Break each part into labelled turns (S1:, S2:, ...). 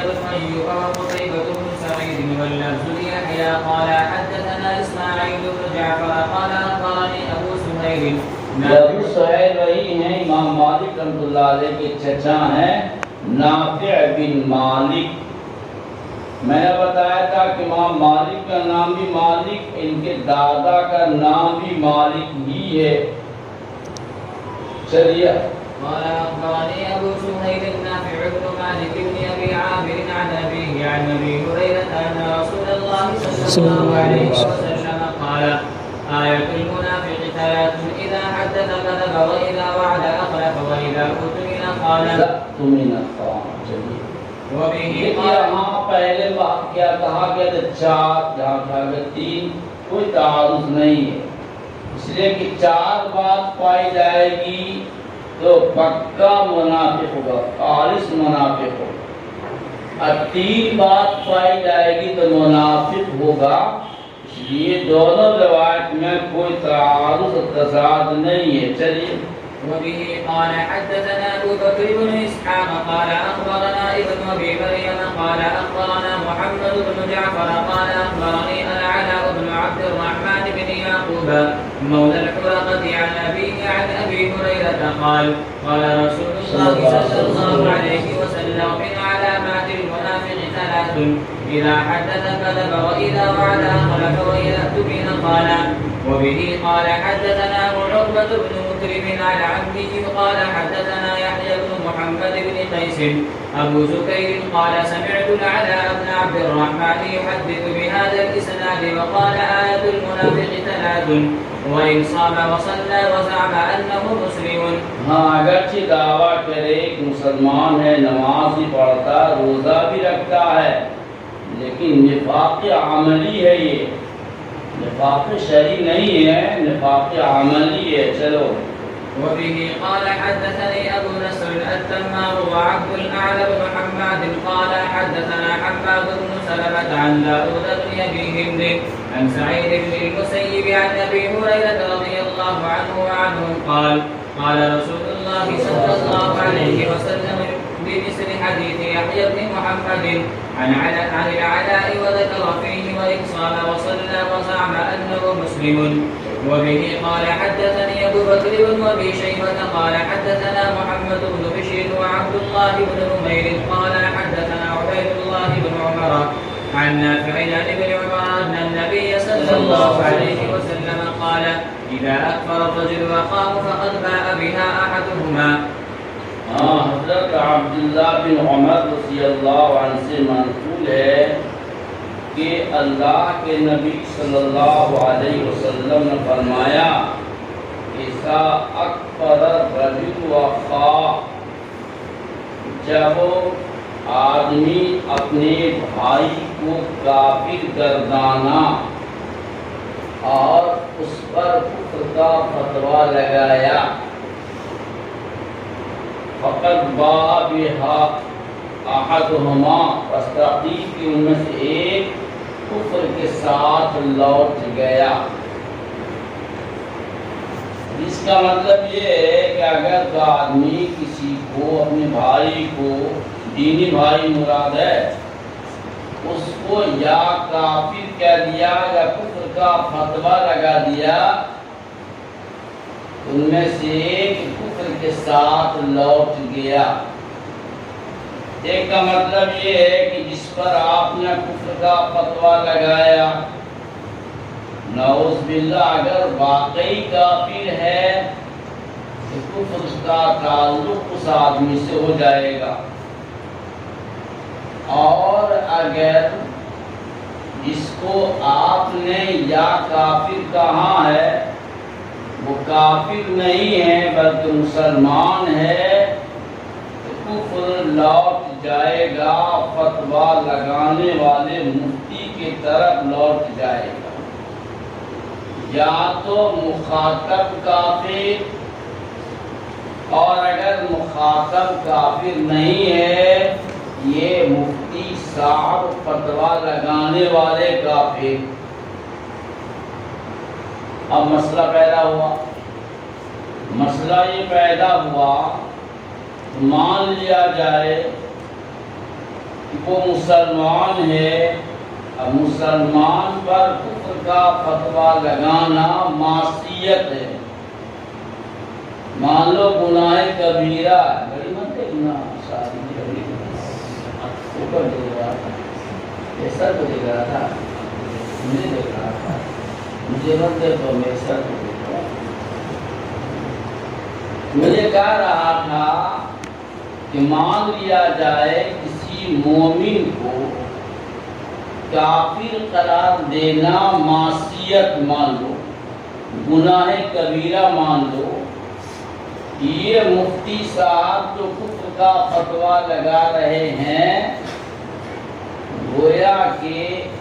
S1: بن أيوب وقتيبة بن سعيد واللفظ ليحيى قال حدثنا إسماعيل بن جعفر قال أخبرني أبو سهيل.
S2: ابو سہیل وہی ہیں امام مالک رحمۃ اللہ علیہ کے چچا ہیں نافع بن مالک. میں نے بتایا تھا کہ امام مالک کا نام بھی مالک، ان کے دادا کا نام بھی مالک ہی ہے. چلیے.
S1: قال أخبرني أبو سهيل نافع بن مالك بن أبي عامر عن أبيه عن أبي هريرة أن رسول الله صلى الله عليه وسلم قال آية المنافق ثلاث إذا حدث كذب وإذا وعد أخلف وإذا اؤتمن خان. وبه
S2: یہاں پہلے کیا کہا گیا تھا چار، جہاں کہا گیا تین، کوئی تعارض نہیں ہے، اس لیے کہ چار بات پائی جائے گی تو پکا منافق ہوگا، خالص منافق ہوگا، اور تین بات پائی جائے گی تو منافق ہوگا. اس لیے دونوں روایت میں کوئی تعارض و تضاد نہیں ہے. چلیے.
S1: وبه قال حدثنا أبو بكر بن إسحاق قال أخبرنا ابن أبي مريم قال أخبرنا محمد بن جعفر قال أخبرني العلاء بن عبد الرحمن بن يعقوب مولى الحرقة عن أبيه عن أبي هريرة قال قال رسول الله صلى الله عليه وسلم من علامات المنافق ثلاث إذا حدث كذب وإذا وعد أخلف وإذا اؤتمن خان. وبه قال حدثنا عقبة بن مكرم عن عبده قال حدثنا يحيى بن محمد بن قيس أبو زكير قال سمعت العلاء بن عبد الرحمن يحدث بهذا الإسناد وقال آية المنافق ثلاث وإن صام وصلى وزعم أنه مسلم.
S2: ہاں اگرچہ دعویٰ کرے ایک مسلمان ہے، نماز بھی پڑھتا، روزہ بھی رکھتا ہے، لیکن نفاق عملی ہے، یہ نفاق شرعی نہیں ہے، نفاق عملی ہے. چلو.
S1: وبه قال حدثني أبو نصر التمام وعبد الأعلى بن حماد قال حدثنا حماد بن سلمة عن داود بن أبي هند عن سعيد بن المسيب عن أبي هريرة رضي الله عنه وعنهم قال قال رسول الله صلى الله عليه وسلم بمثل حديث يحيى بن محمد عن العلاء وذكر فيه وإن صام وصلى وزعم أنه مسلم. وبه قال حدثني أبو بكر بن أبي شيبة قال حدثنا محمد بن بشير وعبد الله بن نمير قال حدثنا عبيد الله بن عمر عن نافع عن ابن عمر أن النبي صلى الله عليه وسلم قال إذا أكفر الرجل وقام فقد باء بها أحدهما.
S2: حضرت عبداللہ بن عمر رضی اللہ عنہ سے منقول ہے کہ اللہ کے نبی صلی اللہ علیہ وسلم نے فرمایا اذا اکفر الرجل وقام، جب آدمی اپنے بھائی کو کافر گردانا اور اس پر کفر کا فتویٰ لگایا، فقط باء بها احدهما، پس تحقیق کہ ان میں سے ایک کفر کے ساتھ لوٹ گیا. اس کا مطلب یہ ہے کہ اگر تو آدمی کسی کو، اپنے بھائی کو، دینی بھائی مراد ہے، اس کو یا کافر کہہ دیا یا کفر کا فتویٰ لگا دیا، ان میں سے ایک کفر کے ساتھ لوٹ گیا. ایک کا مطلب یہ ہے کہ جس پر آپ نے کفر کا فتویٰ لگایا، نعوذ باللہ اگر واقعی کافر ہے تو کفر کا تعلق اس آدمی سے ہو جائے گا، اور اگر جس کو آپ نے یا کافر کہا ہے وہ کافر نہیں ہے بلکہ مسلمان ہے، تو کفر لوٹ جائے گا، فتویٰ لگانے والے مفتی کی طرف لوٹ جائے گا. یا تو مخاطب کافر، اور اگر مخاطب کافر نہیں ہے، یہ مفتی صاحب فتویٰ لگانے والے کافر. اب مسئلہ پیدا ہوا، مسئلہ یہ پیدا ہوا، مان لیا جائے وہ مسلمان ہے، اب مسلمان پر کفر کا فتویٰ لگانا معصیت ہے۔ مان لو گناہ کبیرہ، بڑی مت گناہ شادی بڑی اوپر دیکھ رہا تھا، ایسا تو دیکھ رہا تھا، مجھے دیکھ رہا تھا، مجھے مت دیکھو، میں ایسا تو دیکھ رہا تھا۔ مجھے کہہ رہا تھا کہ مان لیا جائے کسی مومن کو کافر قرار دینا معصیت مان لو، گناہ کبیرہ مان لو، یہ مفتی صاحب جو کفر کا فتویٰ لگا رہے ہیں گویا کہ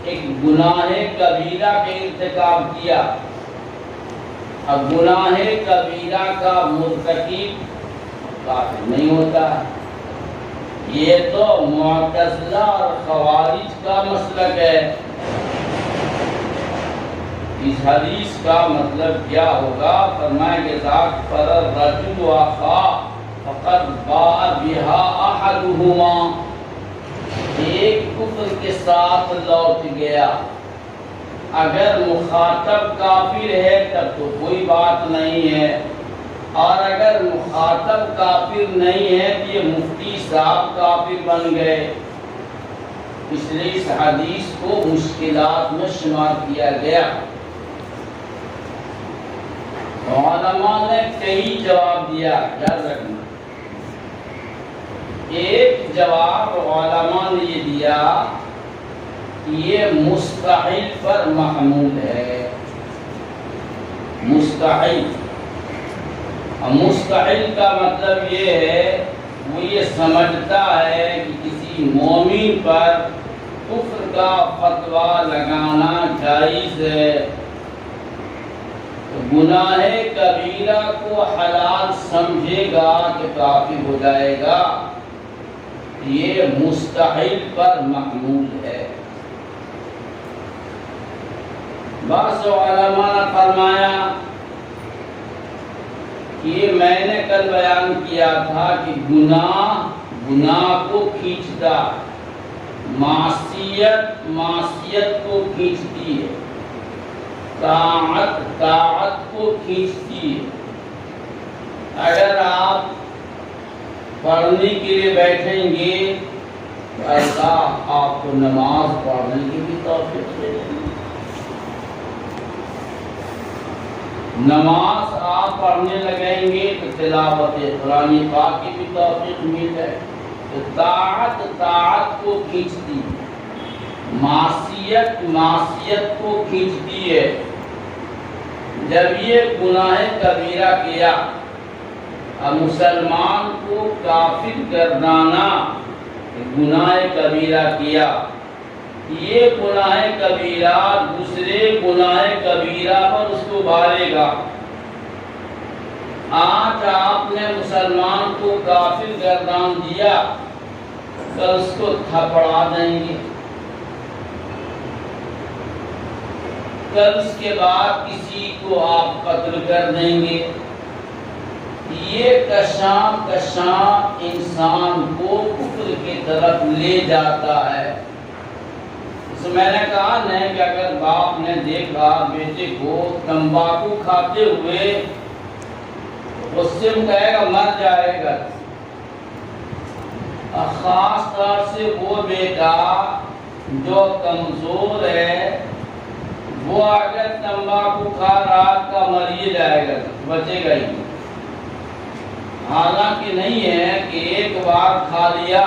S2: ایک گناہ کبیرہ کے ارتکاب کیا۔ اب گناہ کبیرہ کا مرتکب کافر نہیں ہوتا، یہ تو معتزلہ اور خوارج کا مسلک ہے۔ اس حدیث کا مطلب کیا ہوگا؟ فرمائے کہ ذاک پر الرجل وخا فقد باء بها احدهما، ایک کفر کے ساتھ لوٹ گیا۔ اگر مخاطب کافر ہے تب تو کوئی بات نہیں ہے، اور اگر مخاطب کافر نہیں ہے تو یہ مفتی صاحب کافر بن گئے۔ اس لیے اس حدیث کو مشکلات میں شمار کیا گیا۔ علماء نے کئی جواب دیا، یاد رکھنا۔ ایک جواب علماء نے یہ دیا کہ یہ مستحیل پر محمول ہے۔ مستحیل، مستحیل کا مطلب یہ ہے وہ یہ سمجھتا ہے کہ کسی مومن پر کفر کا فتویٰ لگانا جائز ہے، گناہ کبیرہ کو حلال سمجھے گا کہ کافر ہو جائے گا، یہ مستحیل پر محمول ہے۔ بعض علماء نے فرمایا کہ میں نے کل بیان کیا تھا کہ گناہ کو کھینچتا، معصیت کو کھینچتی ہے، طاعت کو کھینچتی ہے۔ اگر آپ پڑھنے کے لیے بیٹھیں گے تو اللہ آپ کو نماز پڑھنے کی بھی توفیق دے دیں گے۔ نماز آپ پڑھنے لگیں گے تو تلاوت قرآن پاک کی بھی توفیق مل جائے۔ تو طاعت کو کھینچتی ہے، معصیت کو کھینچتی ہے۔ جب یہ گناہ کبیرہ کیا، اب مسلمان کو کافر گردانا، گناہ کبیرہ کیا، یہ گناہ کبیرہ دوسرے گناہ کبیرہ پر اس کو بھارے گا۔ آج آپ نے مسلمان کو کافر گردان دیا، کل اس کو تھپڑا دیں گے، کل اس کے بعد کسی کو آپ قتل کر دیں گے۔ یہ کشاں انسان کو کفر کی طرف لے جاتا ہے۔ تو میں نے کہا نہیں کہ اگر باپ نے دیکھا بیٹے کو تمباکو کھاتے ہوئے اس سے کہے گا مر جائے گا، خاص طور سے وہ بیٹا جو کمزور ہے وہ اگر تمباکو کھا رات کا مر ہی جائے گا، بچے گا ہی۔ حالانکہ نہیں ہے کہ ایک بار کھا لیا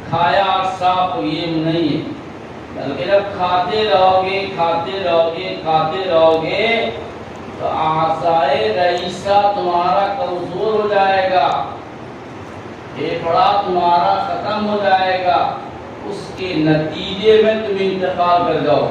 S2: کھایا صاف یہ نہیں ہے، بلکہ جب کھاتے رہو گے تو اعضائے رئیسہ تمہارا کمزور ہو جائے گا، پھیپھڑا تمہارا ختم ہو جائے گا، اس کے نتیجے میں تم انتقال کر جاؤ۔